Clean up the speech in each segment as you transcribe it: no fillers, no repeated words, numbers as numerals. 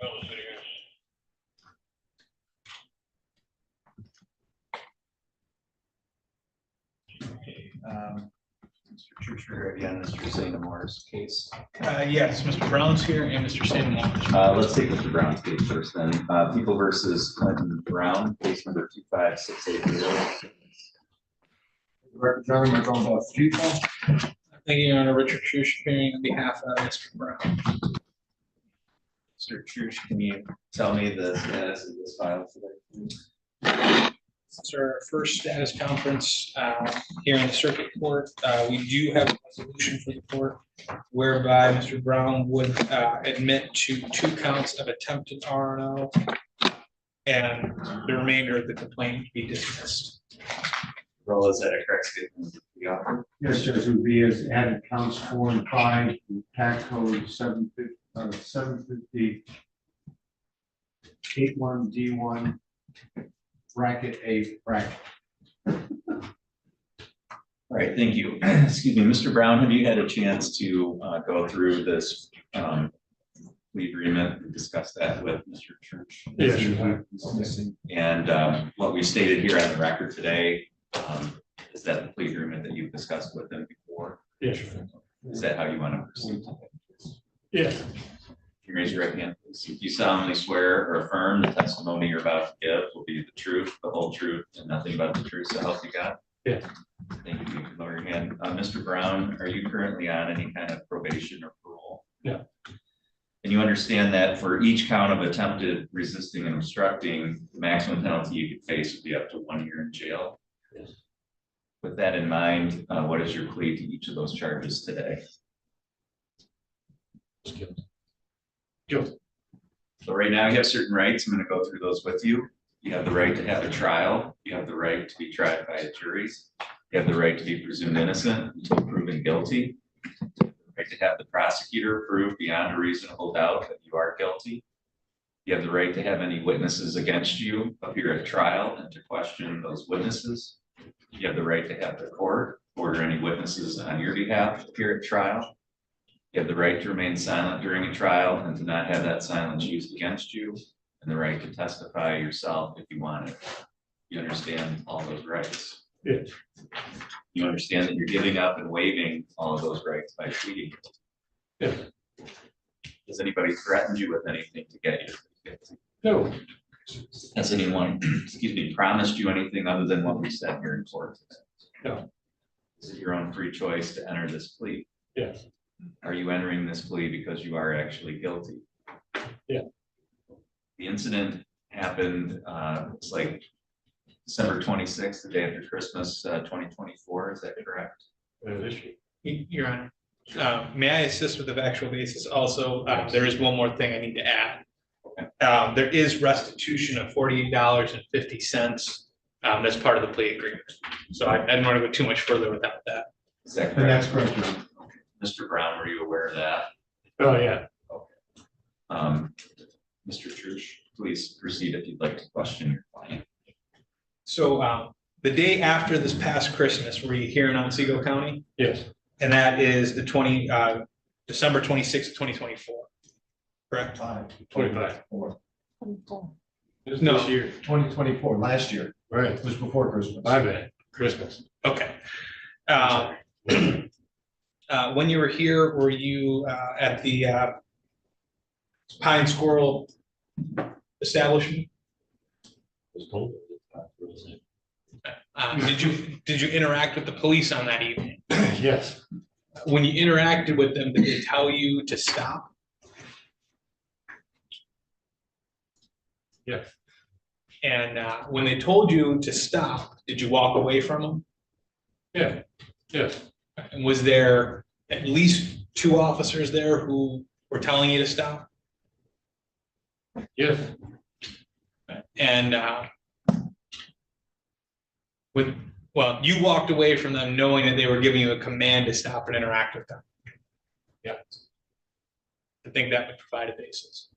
Mr. Churcher, again, Mr. St. Moore's case. Yes, Mr. Brown's here and Mr. St. Moore's. Let's take Mr. Brown's case first then. People versus Clinton Brown, case number 25680. Gentlemen, we're going about people. Thank you, Your Honor. Richard Church appearing on behalf of Mr. Brown. Mr. Church, can you tell me the status of this file today? This is our first status conference here in the circuit court. We do have a resolution for the court whereby Mr. Brown would admit to 2 counts of attempted RNO and the remainder of the complaint be dismissed. Well, is that a correct statement? Yes, Judge, would be as added counts 4 and 5, tax code 750 81D1 bracket A bracket. All right, thank you. Excuse me, Mr. Brown, have you had a chance to go through this plea agreement and discuss that with Mr. Church? Yes. And what we stated here on the record today, is that the plea agreement that you've discussed with him before? Yes. Is that how you want to proceed? Yes. Can you raise your right hand, please? Do you solemnly swear or affirm the testimony you're about to give will be the truth, the whole truth, and nothing but the truth, so help you God? Yes. Thank you. You can lower your hand. Mr. Brown, are you currently on any kind of probation or parole? No. And you understand that for each count of attempted resisting and obstructing, the maximum penalty you could face would be up to 1 year in jail? Yes. With that in mind, what is your plea to each of those charges today? Guilty. So right now you have certain rights. I'm going to go through those with you. You have the right to have a trial. You have the right to be tried by a jury. You have the right to be presumed innocent until proven guilty. The right to have the prosecutor prove beyond a reasonable doubt that you are guilty. You have the right to have any witnesses against you appear at trial and to question those witnesses. You have the right to have the court order any witnesses on your behalf to appear at trial. You have the right to remain silent during a trial and to not have that silence used against you, and the right to testify yourself if you want it. You understand all those rights? Yes. You understand that you're giving up and waiving all of those rights by pleading? Yes. Has anybody threatened you with anything to get you? No. Has anyone, excuse me, promised you anything other than what we said here in court today? No. Is it your own free choice to enter this plea? Yes. Are you entering this plea because you are actually guilty? Yeah. The incident happened, it's like December 26th, the day after Christmas, 2024. Is that correct? Your Honor, may I assist with the factual basis? Also, there is one more thing I need to add. Okay. There is restitution of $48.50. That's part of the plea agreement. So I didn't want to go too much further without that. Is that And that's correct? correct. Mr. Brown, were you aware of that? Oh, yeah. Mr. Church, please proceed if you'd like to question your client. So the day after this past Christmas, were you here in Otsego County? Yes. And that is the December 26th, 2024. Correct? 25. No. This year. 2024, last year. Right. It was before Christmas. My bad. Christmas. Okay. When you were here, were you at the Pine Squirrel establishment? Did you interact with the police on that evening? Yes. When you interacted with them, did they tell you to stop? Yes. And when they told you to stop, did you walk away from them? Yeah. Yes. And was there at least 2 officers there who were telling you to stop? Yes. And you walked away from them knowing that they were giving you a command to stop and interact with them. Yeah. I think that would provide a basis.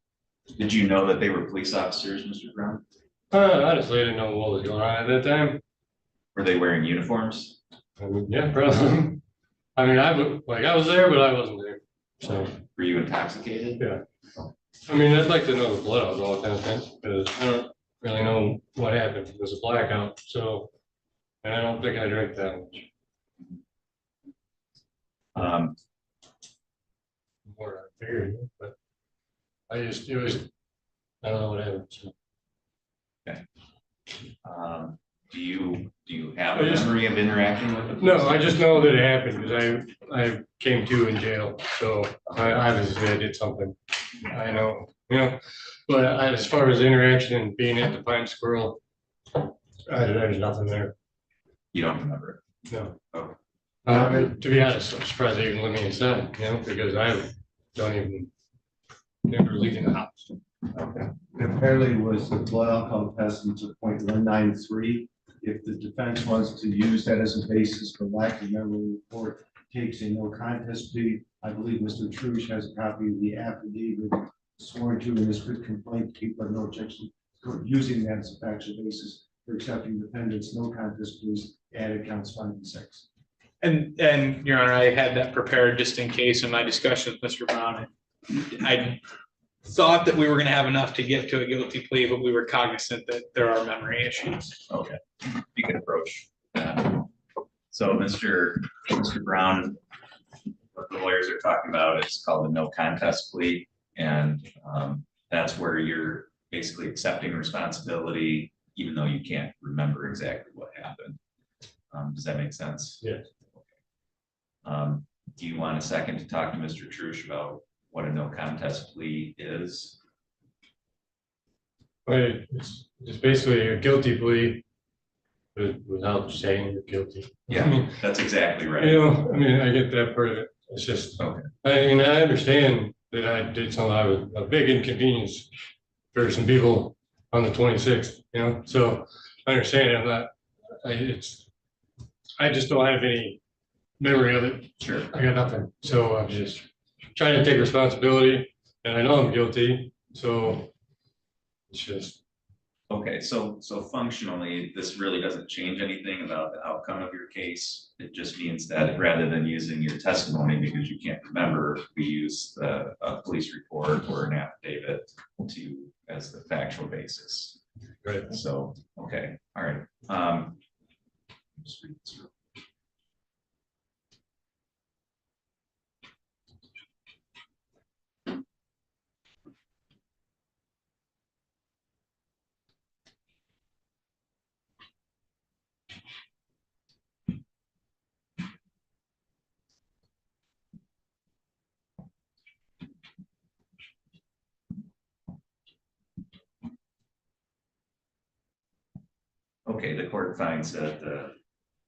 Did you know that they were police officers, Mr. Brown? Honestly, I didn't know what was going on at that time. Were they wearing uniforms? Yeah, probably. I mean, I was there, but I wasn't there. So. Were you intoxicated? Yeah. I mean, I'd like to know the blood all kind of thing, because I don't really know what happened. It was a blackout, so, and I don't think I drank that much. More than I figured, but it was, I don't know what happened. So. Do you have a memory of interacting with the? No, I just know that it happened because I came to in jail, so I obviously I did something. I know, but as far as interaction and being at the Pine Squirrel, there's nothing there. You don't remember No. Oh. To be honest, I'm surprised they even let me inside, because I don't even never leaving the house. Okay. Apparently was the blood alcohol test to 0.193. If the defense wants to use that as a basis for lack of memory report, takes a no contest plea. I believe Mr. Trush has a copy of the affidavit sworn to in this written complaint. People have no objection to using that as a factual basis for accepting defendants no contest pleas added counts 5 and 6. And Your Honor, I had that prepared just in case in my discussion with Mr. Brown. I thought that we were going to have enough to get to a guilty plea, but we were cognizant that there are memory issues. Okay, you can approach that. So Mr. Brown, what the lawyers are talking about is called a no contest plea. And that's where you're basically accepting responsibility, even though you can't remember exactly what happened. Does that make sense? Yes. Do you want a second to talk to Mr. Trush about what a no contest plea is? But it's basically a guilty plea without saying you're guilty. Yeah, I mean, that's exactly right. I get that part of it. It's just, Okay. I understand that I did something, I was a big inconvenience for some people on the 26th, so I understand it. I'm not, I just don't have any memory of it. Sure. I got nothing. So I'm just trying to take responsibility, and I know I'm guilty, so it's just. Okay, so functionally, this really doesn't change anything about the outcome of your case. It just means that rather than using your testimony because you can't remember, we use the police report or an affidavit as the factual basis. Right. So, okay, all right. Just read through. Okay, the court finds that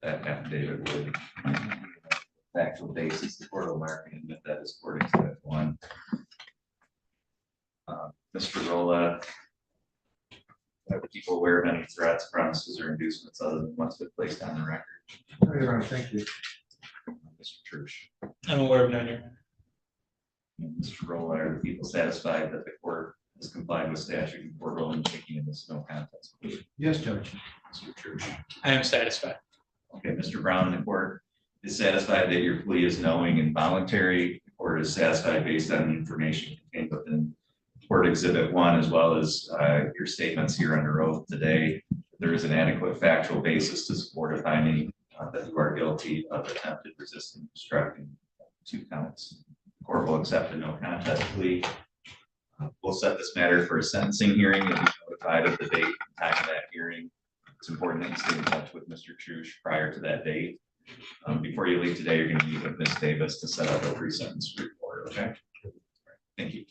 that affidavit would factual basis. The court will mark and admit that as court exhibit 1. Mr. Rolla, are people aware of any threats, promises, or inducements other than what's been placed on the record? Your Honor, thank you. Mr. Church. I'm aware of none, Your Honor. Mr. Rolla, are the people satisfied that the court has complied with statute and court rule in taking in this no contest plea? Yes, Judge. Mr. Church. I am satisfied. Okay, Mr. Brown, the court is satisfied that your plea is knowing and voluntary. The court is satisfied based on the information contained within Court Exhibit 1, as well as your statements here under oath today. There is an adequate factual basis to support a finding that you are guilty of attempted resisting obstructing 2 counts. The court will accept a no contest plea. We'll set this matter for a sentencing hearing. You'll be notified of the date and time of that hearing. It's important that you stay in touch with Mr. Trush prior to that date. Before you leave today, you're going to meet with Ms. Davis to set up a pre-sentence report, okay? Thank you.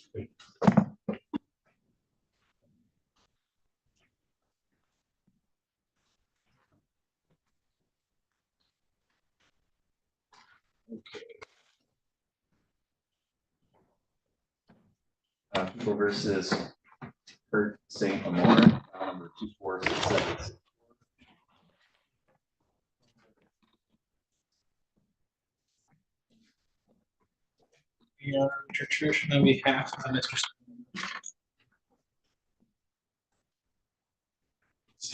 People versus Kurt St. Amor, number 24676. Your Honor, Mr. Trish, on behalf of Mr.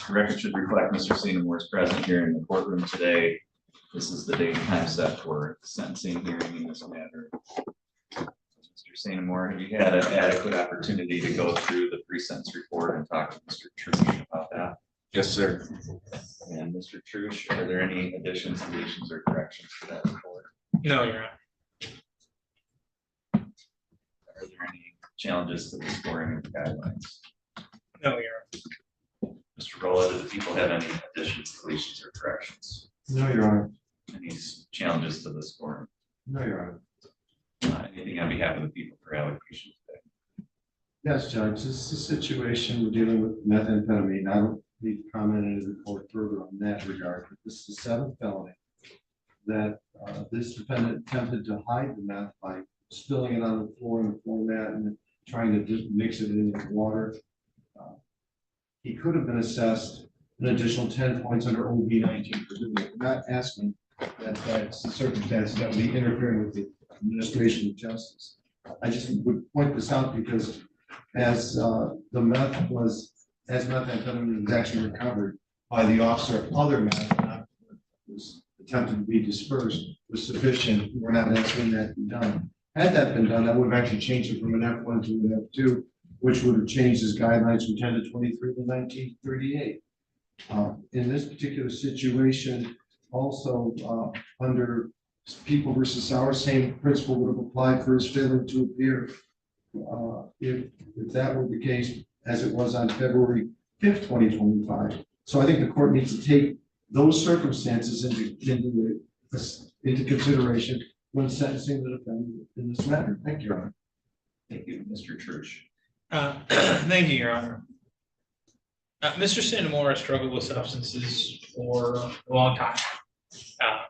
The record should reflect Mr. Seymour is present here in the courtroom today. This is the date and time set for sentencing hearing in this matter. Mr. St. Amore, have you had an adequate opportunity to go through the pre-sentence report and talk to Mr. Trush about that? Yes, sir. And Mr. Trush, are there any additions, deletions, or corrections to that report? No, Your Honor. Are there any challenges to the scoring guidelines? No, Your Honor. Mr. Rolla, do the people have any additions, deletions, or corrections? No, Your Honor. Any challenges to the scoring? No, Your Honor. Anything on behalf of the people for allocation today? Yes, Judge, this is a situation we're dealing with methamphetamine. I don't need to comment in the report further on that regard, but this is the seventh felony that this defendant attempted to hide the meth by spilling it on the floor in the floor mat and trying to just mix it in with water. He could have been assessed an additional 10 points under OB 19 for doing it. We're not asking that that's the circumstances that would be interfering with the administration of justice. I just would point this out because as methamphetamine was actually recovered by the officer, other meth was attempted to be dispersed was sufficient. We're not asking that be done. Had that been done, that would have actually changed it from an F1 to an F2, which would have changed his guidelines from 10 to 23 to 1938. In this particular situation, also under People versus Sauer, same principle would have applied for his failing to appear. If that were the case, as it was on February 5th, 2025. So I think the court needs to take those circumstances into consideration when sentencing the defendant in this matter. Thank you, Your Honor. Thank you, Mr. Trush. Thank you, Your Honor. Mr. St. Amore has struggled with substances for a long time.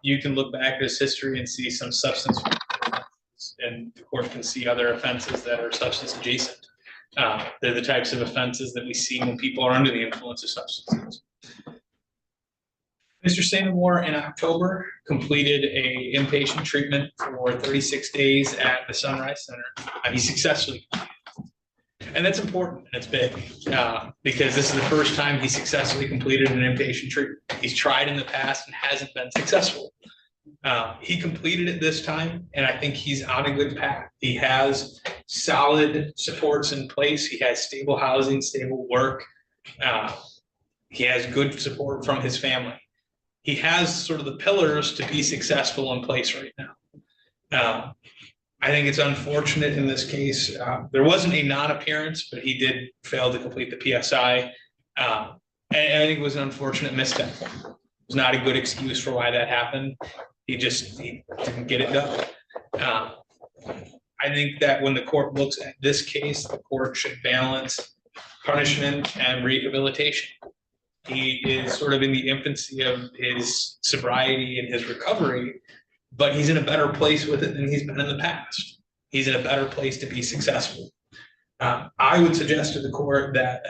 You can look back at his history and see some substance, and the court can see other offenses that are substance adjacent. They're the types of offenses that we see when people are under the influence of substances. Mr. St. Amore in October completed a inpatient treatment for 36 days at the Sunrise Center. He successfully completed. And that's important, and it's big, because this is the first time he successfully completed an inpatient treatment. He's tried in the past and hasn't been successful. He completed it this time, and I think he's on a good path. He has solid supports in place. He has stable housing, stable work. He has good support from his family. He has sort of the pillars to be successful in place right now. I think it's unfortunate in this case. There wasn't a non-appearance, but he did fail to complete the PSI. And I think it was an unfortunate misstep. It was not a good excuse for why that happened. He didn't get it done. I think that when the court looks at this case, the court should balance punishment and rehabilitation. He is sort of in the infancy of his sobriety and his recovery, but he's in a better place with it than he's been in the past. He's in a better place to be successful. I would suggest to the court that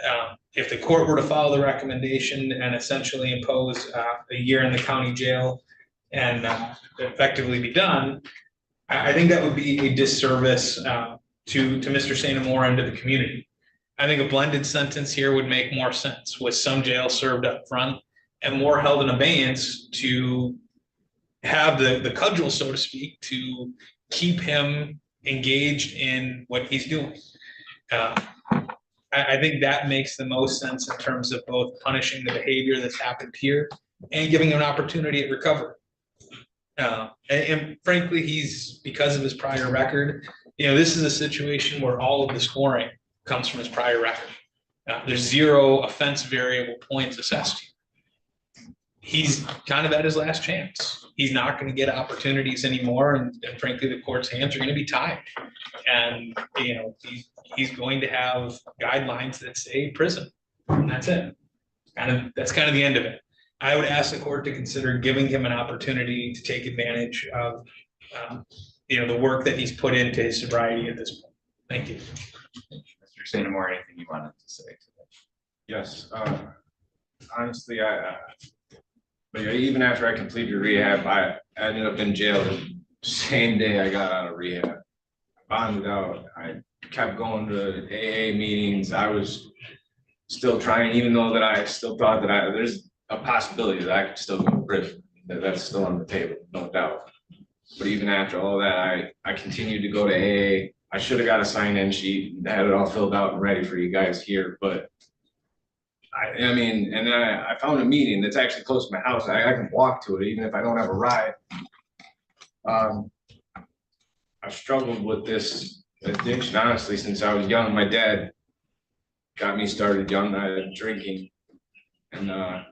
if the court were to follow the recommendation and essentially impose a year in the county jail and effectively be done, I think that would be a disservice to Mr. St. Amore and to the community. I think a blended sentence here would make more sense, with some jail served up front and more held in abeyance to have the cudgel, so to speak, to keep him engaged in what he's doing. I think that makes the most sense in terms of both punishing the behavior that's happened here and giving him an opportunity at recovery. And frankly, because of his prior record, this is a situation where all of the scoring comes from his prior record. There's 0 offense variable points assessed. He's kind of at his last chance. He's not going to get opportunities anymore, and frankly, the court's hands are going to be tied. And he's going to have guidelines that say prison, and that's it. That's kind of the end of it. I would ask the court to consider giving him an opportunity to take advantage of the work that he's put into his sobriety at this point. Thank you. Mr. St. Amore, anything you wanted to say today? Yes, honestly, but even after I completed rehab, I ended up in jail the same day I got out of rehab. Bonded out. I kept going to AA meetings. I was still trying, even though that I still thought that there's a possibility that I could still go to prison. That's still on the table, no doubt. But even after all that, I continued to go to AA. I should have got a sign-in sheet, and had it all filled out and ready for you guys here, but I mean, and then I found a meeting that's actually close to my house. I can walk to it even if I don't have a ride. I've struggled with this addiction, honestly, since I was young. My dad got me started young, drinking. And I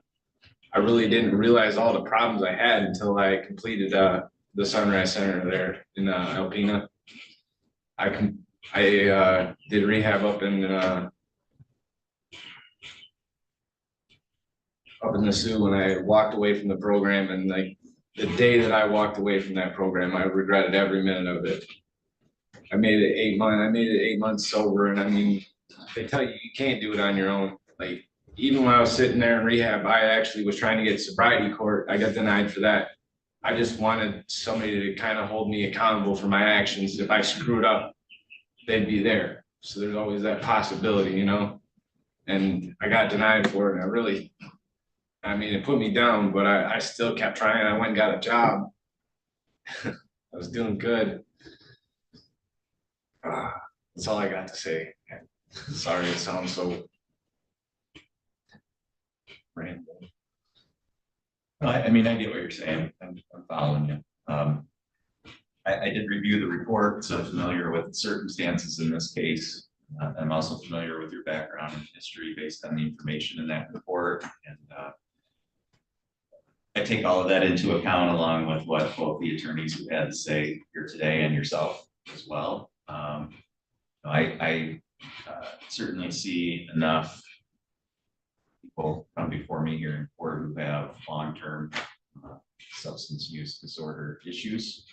really didn't realize all the problems I had until I completed the Sunrise Center there in Alpena. I did rehab up in the Sioux, and I walked away from the program, and like the day that I walked away from that program, I regretted every minute of it. I made it 8 months. I made it 8 months sober, and I mean, they tell you you can't do it on your own. Like even when I was sitting there in rehab, I actually was trying to get sobriety court. I got denied for that. I just wanted somebody to kind of hold me accountable for my actions. If I screwed up, they'd be there. So there's always that possibility, you know. And I got denied for it. And I mean, it put me down, but I still kept trying. I went and got a job. I was doing good. That's all I got to say. Sorry, it sounds so random. I mean, I get what you're saying. I'm following you. I did review the report, so I'm familiar with the circumstances in this case. I'm also familiar with your background and history based on the information in that report. And I take all of that into account along with what both the attorneys who had to say here today and yourself as well. I certainly see enough people come before me here in court who have long-term substance use disorder issues,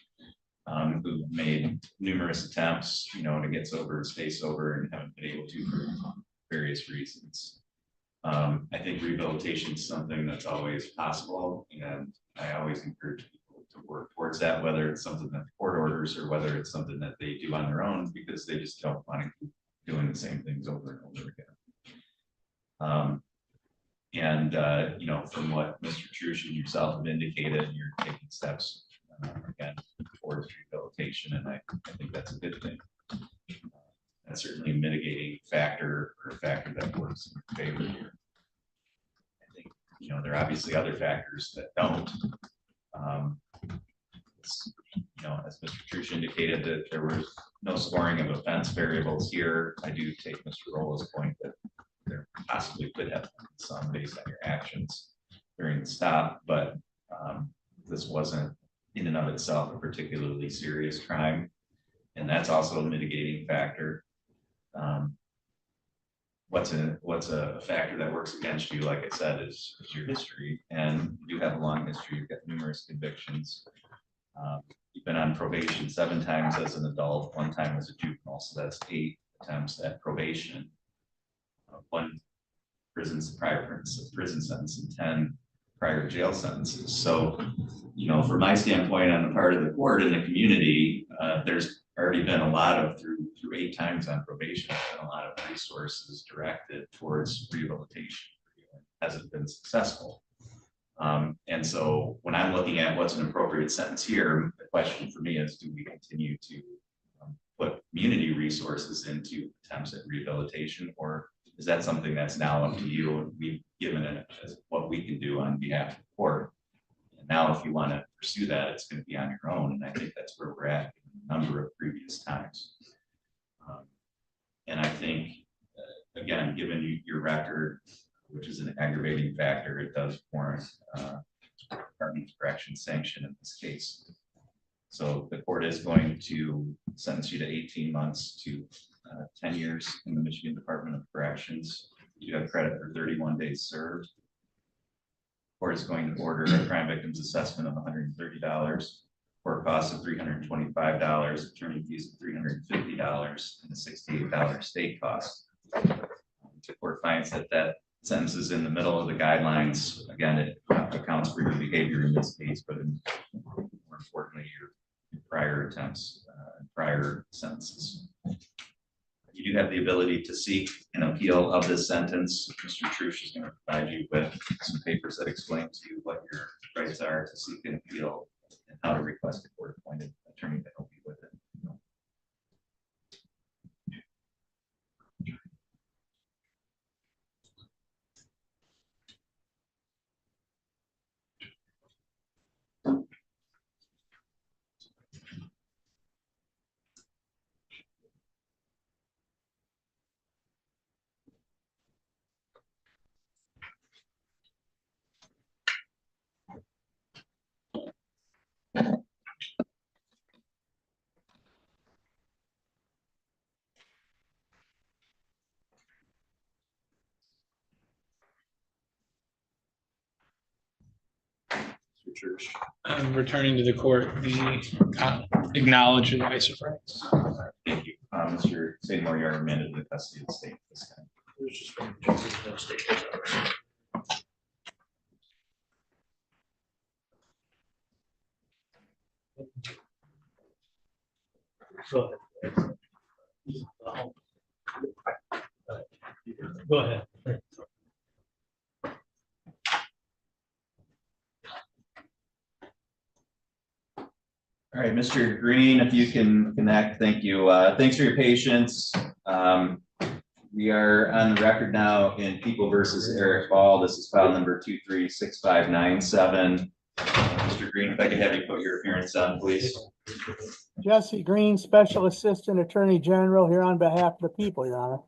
who've made numerous attempts, to get sober, stay sober, and haven't been able to for various reasons. I think rehabilitation is something that's always possible, and I always encourage people to work towards that, whether it's something that the court orders or whether it's something that they do on their own, because they just don't want to keep doing the same things over and over again. From what Mr. Trush and yourself have indicated, you're taking steps again towards rehabilitation, and I think that's a good thing. That's certainly a mitigating factor, or a factor that works in your favor here. I think, there are obviously other factors that don't. As Mr. Trush indicated, that there was no scoring of offense variables here. I do take Mr. Rolo's point that there possibly could have been some based on your actions during the stop, but this wasn't in and of itself a particularly serious crime, and that's also a mitigating factor. What's a factor that works against you, like I said, is your history, and you have a long history. You've got numerous convictions. You've been on probation 7 times as an adult, 1 time as a juvenile, so that's 8 attempts at probation. 1 prior prison sentence and 10 prior jail sentences. So, from my standpoint on the part of the court and the community, there's already been a lot of through 8 times on probation, there's been a lot of resources directed towards rehabilitation. Hasn't been successful. And so when I'm looking at what's an appropriate sentence here, the question for me is, do we continue to put community resources into attempts at rehabilitation, or is that something that's now up to you and we've given it as what we can do on behalf of the court? And now if you want to pursue that, it's going to be on your own. And I think that's where we're at in a number of previous times. And I think, again, given your record, which is an aggravating factor, it does warrant Department of Corrections sanction in this case. So the court is going to sentence you to 18 months to 10 years in the Michigan Department of Corrections. You have credit for 31 days served. The court is going to order a crime victim's assessment of $130, court costs of $325, attorney fees of $350, and a $68 state cost. The court finds that sentence is in the middle of the guidelines. Again, it accounts for your behavior in this case, but more importantly, your prior attempts and prior sentences. You do have the ability to seek an appeal of this sentence. Mr. Trush is going to provide you with some papers that explain to you what your rights are to seek an appeal and how to request a court-appointed attorney to help you with it. Church. I'm returning to the court the acknowledged advice of rights. Thank you. Mr. Seymour, you are remanded to the custody of the state this time. Go ahead. All right, Mr. Green, if you can connect, thank you. Thanks for your patience. We are on the record now in People versus Eric Ball. This is file number 236597. Mr. Green, if I could have you put your appearance on, please. Jesse Green, Special Assistant Attorney General, here on behalf of the people, Your Honor.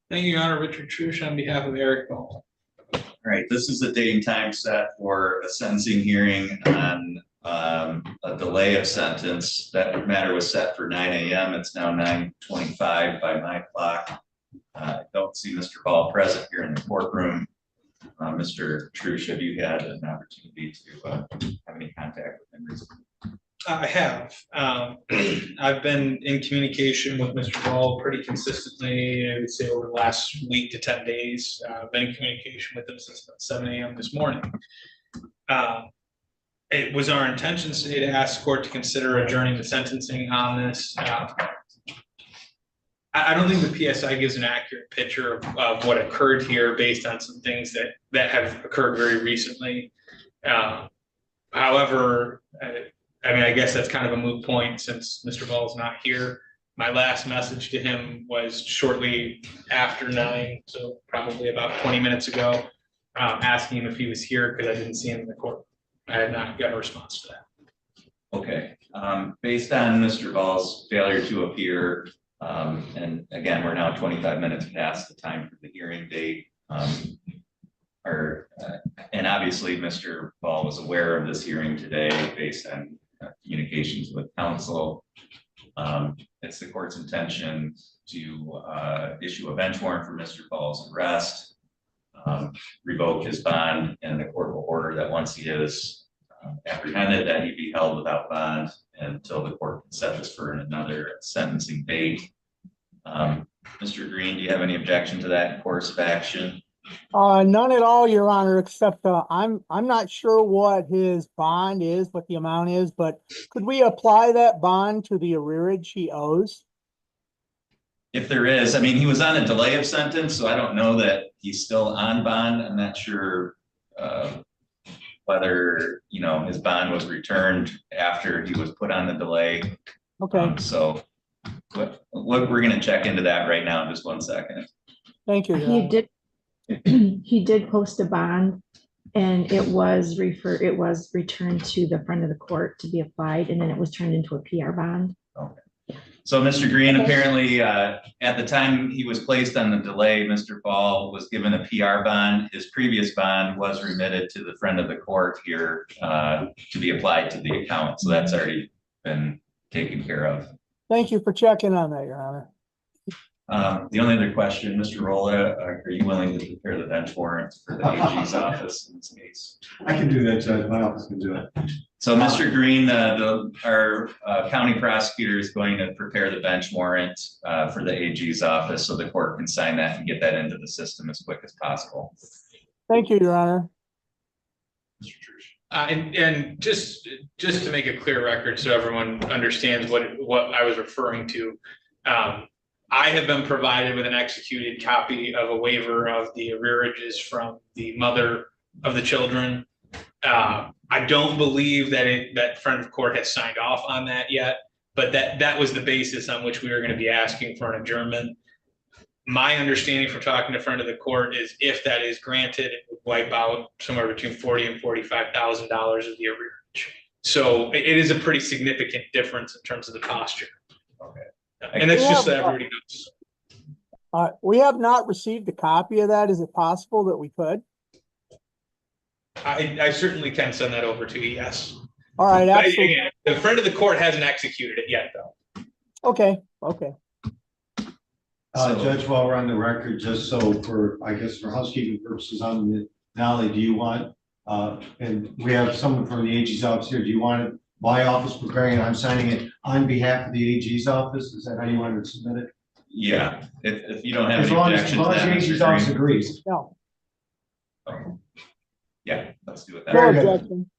Thank you, Your Honor. Richard Trush on behalf of Eric Ball. All right, this is a date and time set for a sentencing hearing on a delay of sentence. That matter was set for 9 a.m. It's now 9:25 by my clock. I don't see Mr. Ball present here in the courtroom. Mr. Trush, have you had an opportunity to have any contact with him recently? I have. I've been in communication with Mr. Ball pretty consistently, I would say over the last week to 10 days. I've been in communication with him since about 7 a.m. this morning. It was our intention today to ask the court to consider adjourning the sentencing on this. I don't think the PSI gives an accurate picture of what occurred here based on some things that have occurred very recently. However, I mean, I guess that's kind of a moot point since Mr. Ball is not here. My last message to him was shortly after 9, so probably about 20 minutes ago, asking him if he was here because I didn't see him in the court. I had not got a response to that. Okay, based on Mr. Ball's failure to appear, and again, we're now 25 minutes past the time for the hearing date. And obviously, Mr. Ball was aware of this hearing today based on communications with counsel. It's the court's intention to issue a bench warrant for Mr. Ball's arrest, revoke his bond, and the court will order that once he is apprehended, that he be held without bond until the court can set this for another sentencing date. Mr. Green, do you have any objection to that course of action? None at all, Your Honor, except I'm not sure what his bond is, what the amount is, but could we apply that bond to the arrearage he owes? If there is, I mean, he was on a delay of sentence, so I don't know that he's still on bond. I'm not sure whether, you know, his bond was returned after he was put on the delay. Okay, So we're going to check into that right now in just 1 second. thank you, Your He Honor. did, he did post a bond and it was returned to the front of the court to be applied, and then it was turned into a PR bond. So Mr. Green, Okay. apparently at the time he was placed on the delay, Mr. Ball was given a PR bond. His previous bond was remitted to the friend of the court here to be applied to the account. So that's already been taken care of. Thank you for checking on that, Your Honor. The only other question, Mr. Rolla, are you willing to prepare the bench warrant for the AG's office in this case? I can do that, Judge. My office can do it. So Mr. Green, our county prosecutor is going to prepare the bench warrant for the AG's office so the court can sign that and get that into the system as quick as possible. Thank you, Your Honor. Mr. Church. And just to make a clear record so everyone understands what I was referring to, I have been provided with an executed copy of a waiver of the arrearages from the mother of the children. I don't believe that friend of court has signed off on that yet, but that was the basis on which we were going to be asking for an adjournment. My understanding from talking to friend of the court is if that is granted, it would wipe out somewhere between $40,000 and $45,000 of the arrearage. So it is a pretty significant difference in terms of the posture. Okay. And that's just so everybody knows. We have not received a copy of that. Is it possible that we could? I certainly can send that over to you, yes. All right, But absolutely. again, the friend of the court hasn't executed it yet, though. Okay. Judge, while we're on the record, just so for, I guess, for housekeeping purposes, Nolly, do you want And we have someone from the AG's office here. Do you want it, my office preparing, I'm signing it on behalf of the AG's office? Is that how you wanted to submit it? Yeah, if you don't have As any long as, objections. the to that, AG's Mr. office Green. agrees. No, Yeah, let's do it that no way. Very good. objection.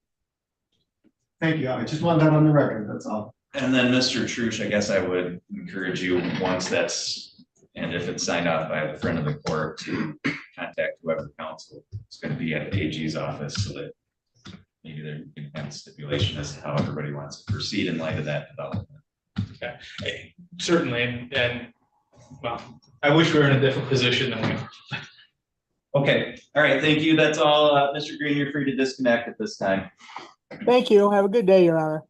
Thank you. I just want that on the record, that's all. And then, Mr. Truce, I guess I would encourage you, once that's, and if it's signed off by the friend of the court, to contact whoever counsel is gonna be at the AG's office, so that maybe there can be a stipulation as to how everybody wants to proceed in light of that development. Certainly, and, well, I wish we were in a different position than we are. Okay, all right, thank you. That's all. Mr. Green, you're free to disconnect at this time. Thank you. Have a good day, Your Honor.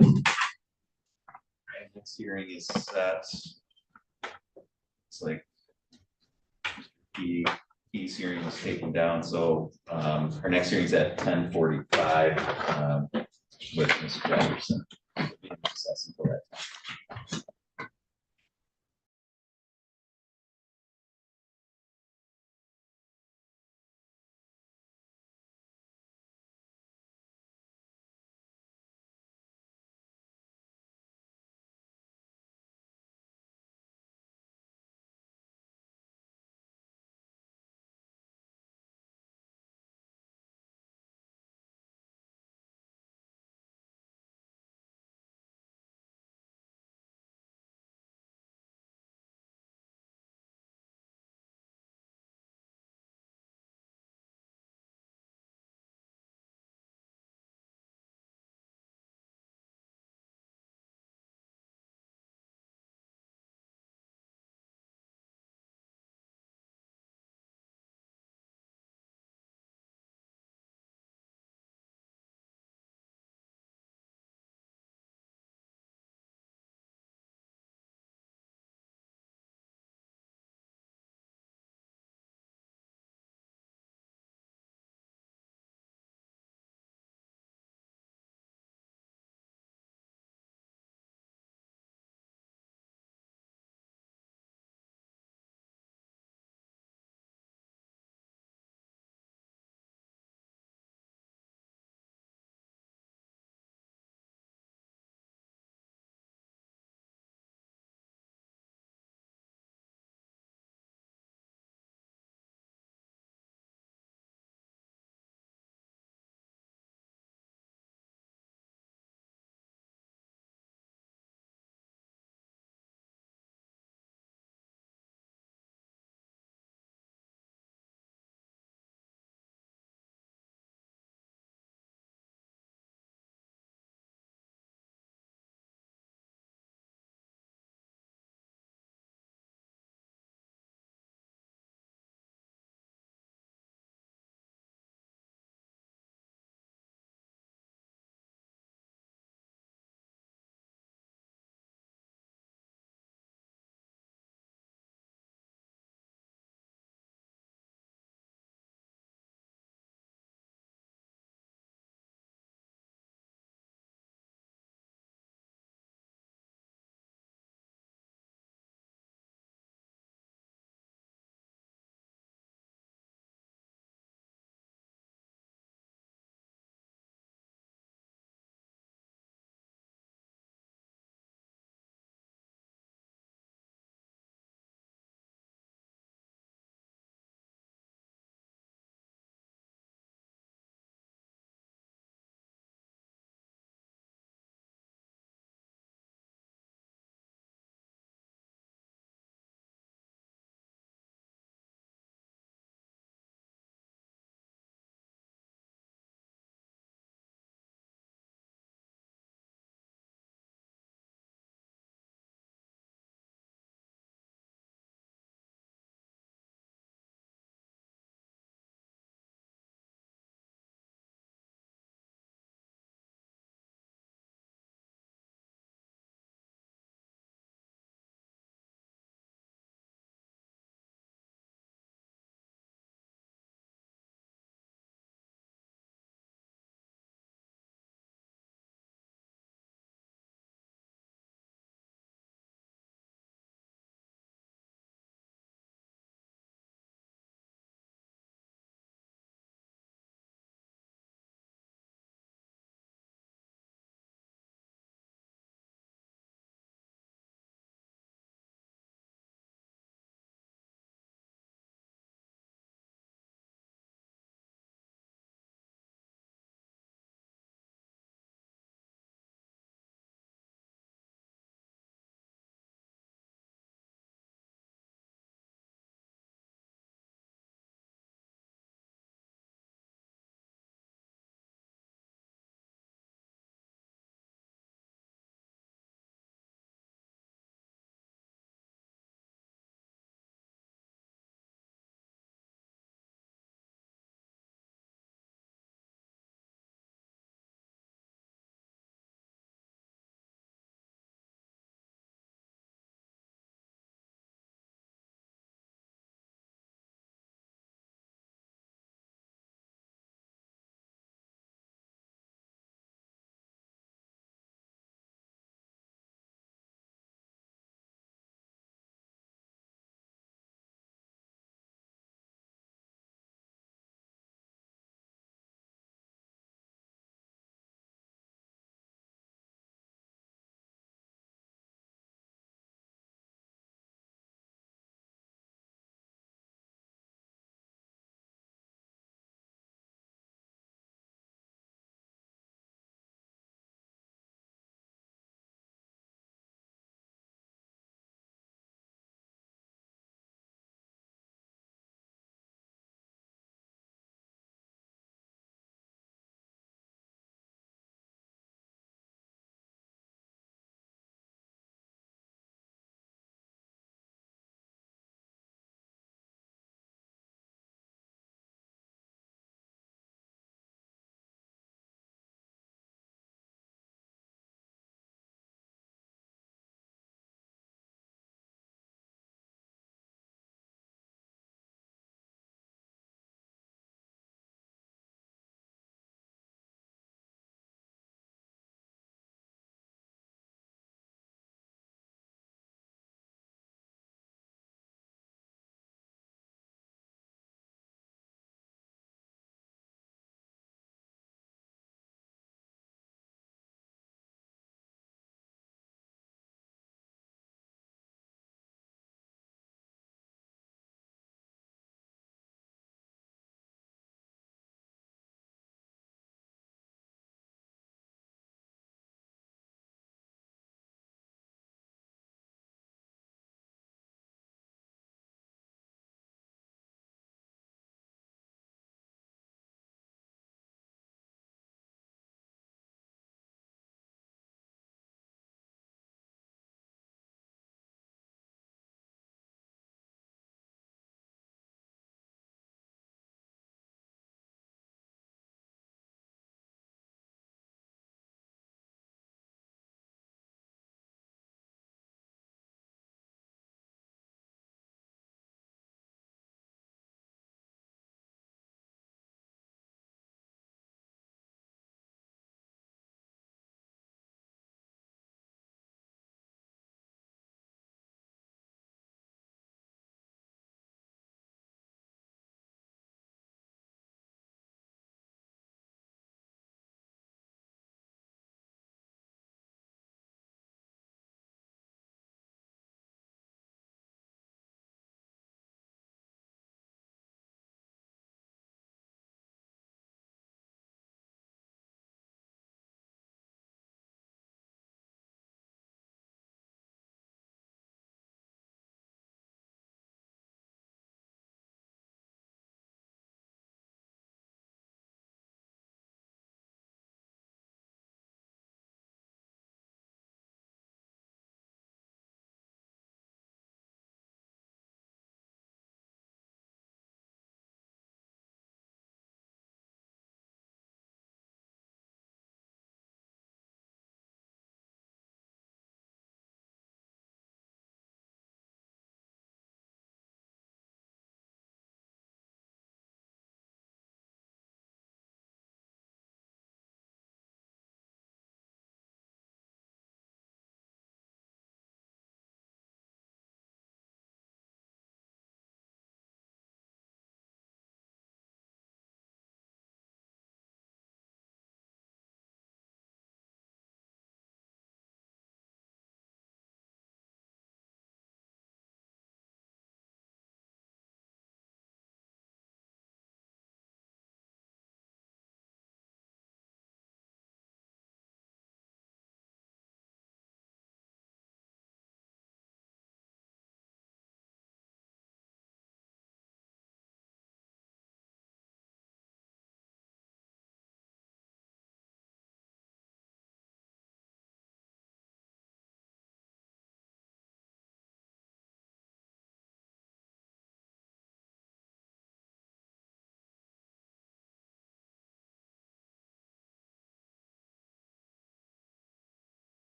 Right, next hearing is set. It's like Key's hearing was taken down, so our next hearing is at 10:45 with Mr. Jefferson. Until that time.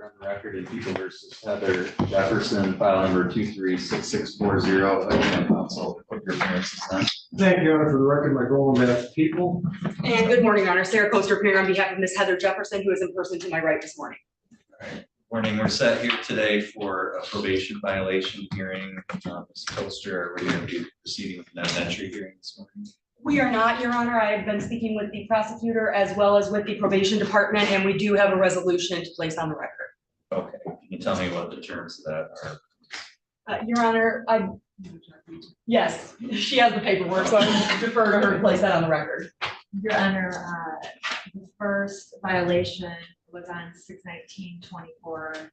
we're on the record in People versus Heather Jefferson, file number 236640. Again, counsel, put your appearances on. Thank you, Your Honor. For the record, my role in that people. And good morning, Honor. Sarah Coaster appearing on behalf of Ms. Heather Jefferson, who is in person to my right this morning. Morning, we're set here today for a probation violation hearing. Ms. Coaster, we're going to be proceeding with an evidentiary hearing this morning. We are not, Your Honor. I have been speaking with the prosecutor as well as with the probation department, and we do have a resolution to place on the record. Okay, can you tell me what the terms of that are? Your Honor, yes, she has the paperwork, so I would defer to her to place that on the record. Your Honor, the first violation was on 6/19/24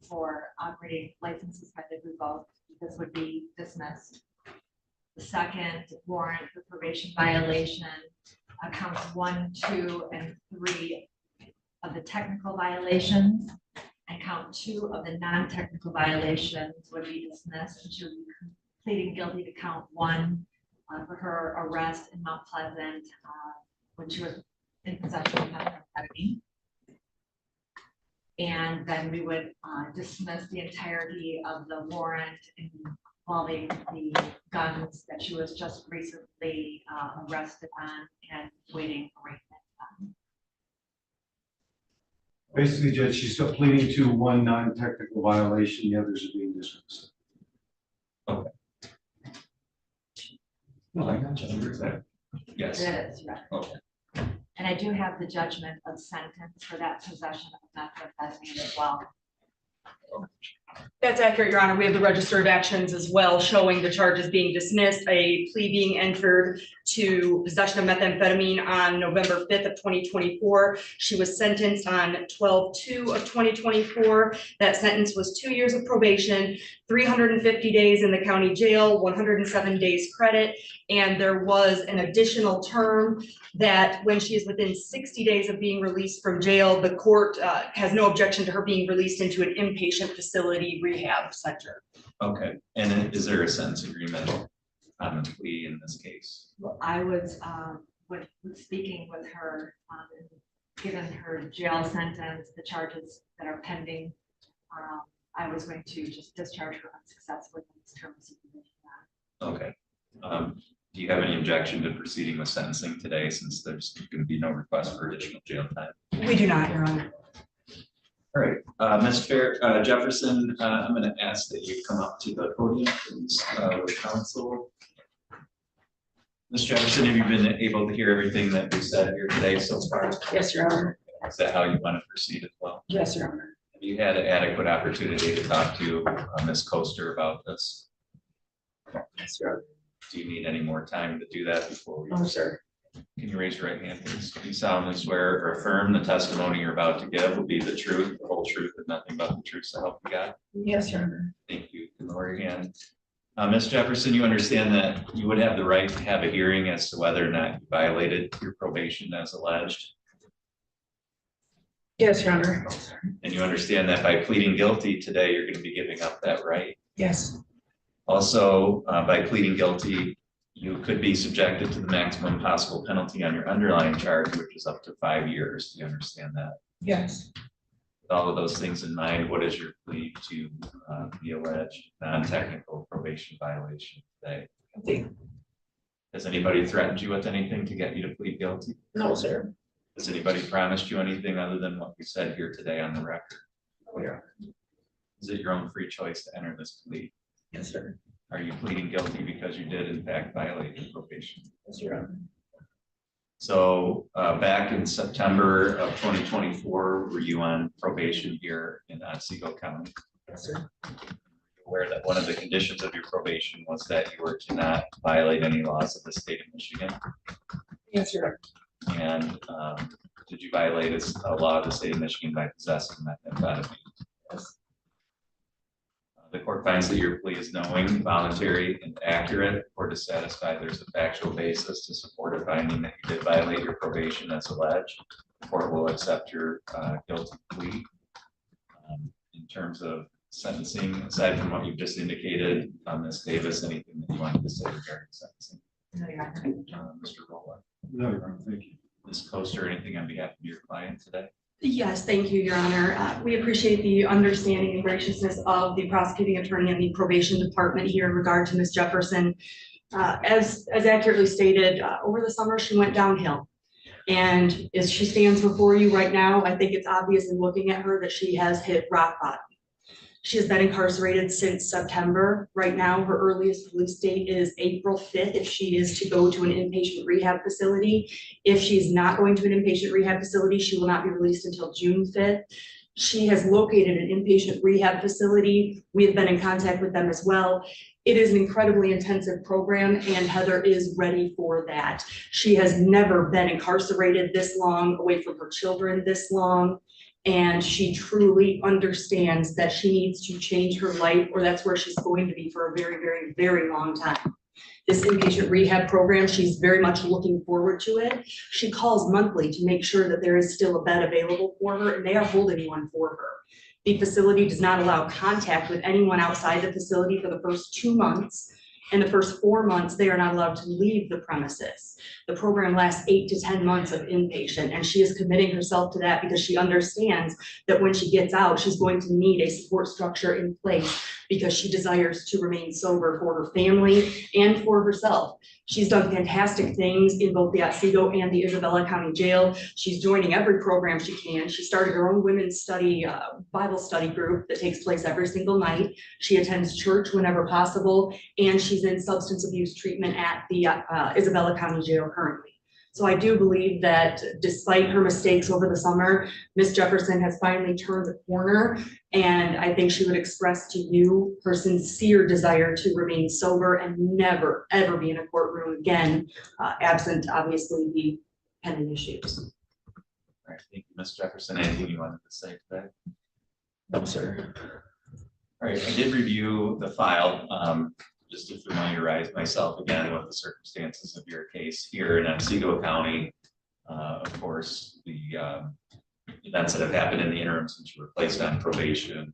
for operating license suspended revoked. This would be dismissed. The second warrant for probation violation counts 1, 2, and 3 of the technical violations, and count 2 of the non-technical violations would be dismissed, and she would be pleading guilty to count 1 for her arrest in Mount Pleasant when she was in possession of methamphetamine. And then we would dismiss the entirety of the warrant involving the guns that she was just recently arrested on and waiting arraignment on. Basically, Judge, she's still pleading to one non-technical violation, the others are being dismissed. Okay. Well, I got you. Yes. That is right. Okay. And I do have the judgment of sentence for that possession of methamphetamine as well. That's accurate, Your Honor. We have the register of actions as well, showing the charges being dismissed, a plea being entered to possession of methamphetamine on November 5th of 2024. She was sentenced on 12/2 of 2024. That sentence was 2 years of probation, 350 days in the county jail, 107 days credit. And there was an additional term that when she is within 60 days of being released from jail, the court has no objection to her being released into an inpatient facility rehab center. Okay, and is there a sentence agreement on the plea in this case? Well, I was with speaking with her, given her jail sentence, the charges that are pending. I was going to just discharge her unsuccessfully in this term of supervision. Okay. Do you have any objection to proceeding with sentencing today, since there's going to be no request for additional jail time? We do not, Your Honor. All right, Ms. Jefferson, I'm going to ask that you come up to the podium, please, with counsel. Ms. Jefferson, have you been able to hear everything that we said here today so far? Yes, Your Honor. Is that how you want to proceed as well? Yes, Your Honor. Have you had an adequate opportunity to talk to Ms. Coaster about this? Yes, Your Honor. Do you need any more time to do that before we? No, sir. Can you raise your right hand, please? Do you solemnly swear or affirm the testimony you're about to give will be the truth, the whole truth, and nothing but the truth, so help you God? Yes, Your Honor. Thank you. You can lower your hand. Ms. Jefferson, you understand that you would have the right to have a hearing as to whether or not you violated your probation as alleged? Yes, Your Honor. And you understand that by pleading guilty today, you're going to be giving up that right? Yes. Also, by pleading guilty, you could be subjected to the maximum possible penalty on your underlying charge, which is up to 5 years. Do you understand that? Yes. With all of those things in mind, what is your plea to the alleged non-technical probation violation today? Has anybody threatened you with anything to get you to plead guilty? No, sir. Has anybody promised you anything other than what we said here today on the record? Oh, yeah. Is it your own free choice to enter this plea? Yes, sir. Are you pleading guilty because you did in fact violate your probation? Yes, Your Honor. So back in September of 2024, were you on probation here in Otsego County? Yes, sir. Aware that one of the conditions of your probation was that you were to not violate any laws of the state of Michigan? Yes, Your Honor. And did you violate a law of the state of Michigan by possessing methamphetamine? Yes. The court finds that your plea is knowing, voluntary, and accurate, or to satisfy there's a factual basis to support a finding that you did violate your probation as alleged. The court will accept your guilty plea. In terms of sentencing, aside from what you've just indicated, Ms. Davis, anything that you wanted to say regarding sentencing? No, Your Honor. Mr. Rowland, No, Your Honor, thank you. Ms. Coaster, anything on behalf of your client today? Yes, thank you, Your Honor. We appreciate the understanding and graciousness of the prosecuting attorney and the probation department here in regard to Ms. Jefferson. As accurately stated, over the summer, she went downhill. And as she stands before you right now, I think it's obvious in looking at her that she has hit rock bottom. She has been incarcerated since September. Right now, her earliest release date is April 5th if she is to go to an inpatient rehab facility. If she's not going to an inpatient rehab facility, she will not be released until June 5th. She has located an inpatient rehab facility. We have been in contact with them as well. It is an incredibly intensive program, and Heather is ready for that. She has never been incarcerated this long, away from her children this long. And she truly understands that she needs to change her life, or that's where she's going to be for a very, very, very long time. This inpatient rehab program, she's very much looking forward to it. She calls monthly to make sure that there is still a bed available for her, and they are holding one for her. The facility does not allow contact with anyone outside the facility for the first 2 months. In the first 4 months, they are not allowed to leave the premises. The program lasts 8 to 10 months of inpatient, and she is committing herself to that because she understands that when she gets out, she's going to need a support structure in place because she desires to remain sober for her family and for herself. She's done fantastic things in both the Otsego and the Isabella County Jail. She's joining every program she can. She started her own women's study, Bible study group that takes place every single night. She attends church whenever possible, and she's in substance abuse treatment at the Isabella County Jail currently. So I do believe that despite her mistakes over the summer, Ms. Jefferson has finally turned the corner, and I think she would express to you her sincere desire to remain sober and never, ever be in a courtroom again, absent obviously the pending issues. All right, thank you, Ms. Jefferson. Anything you wanted to say today? No, sir. All right, I did review the file, just to familiarize myself again with the circumstances of your case here in Otsego County. Of course, the events that have happened in the interim since you were placed on probation.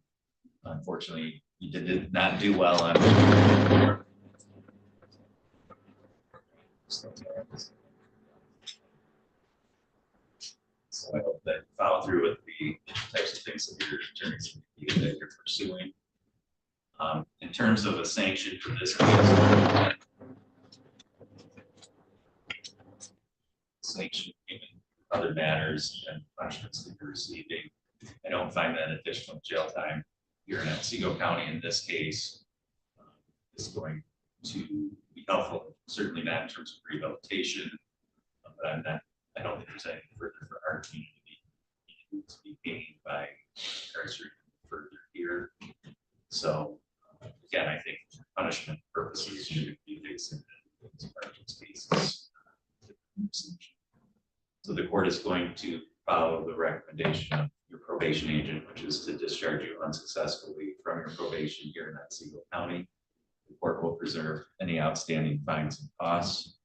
Unfortunately, you did not do well on. So I hope that you follow through with the types of things that your attorneys that you're pursuing. In terms of a sanction for this case, sanction given other matters and punishments that you're receiving, I don't find that additional jail time here in Otsego County in this case is going to be helpful. Certainly not in terms of rehabilitation, but I don't think there's anything further for our community to be gained by incarcerating further here. So again, I think punishment purposes should be fixed in these cases. So the court is going to follow the recommendation of your probation agent, which is to discharge you unsuccessfully from your probation here in Otsego County. The court will preserve any outstanding fines and costs.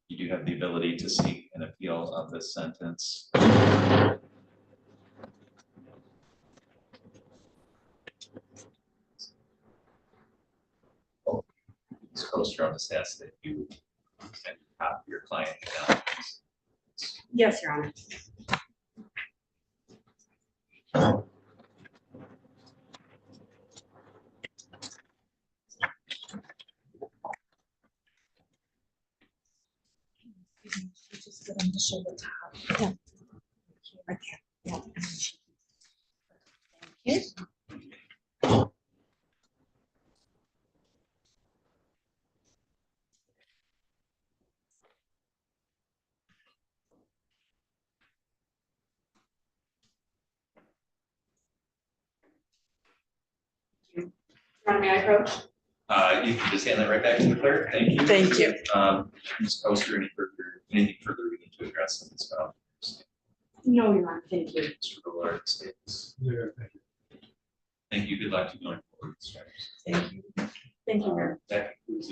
You do have the ability to seek an appeal of this sentence. Ms. Kostrom has asked that you send a copy of your client account. Yes, Your Honor. Just get them to show the top. Yeah. Right there. Yeah. Thank you. Your Honor, may I approach? You can just hand that right back to the clerk. Thank you. Thank you. Ms. Koster, anything further we need to address in this file? No, Your Honor, thank you. Mr. Ballard states. Yeah, thank you. Thank you. Good luck to going forward. Thank you. Thank you, Mayor. That concludes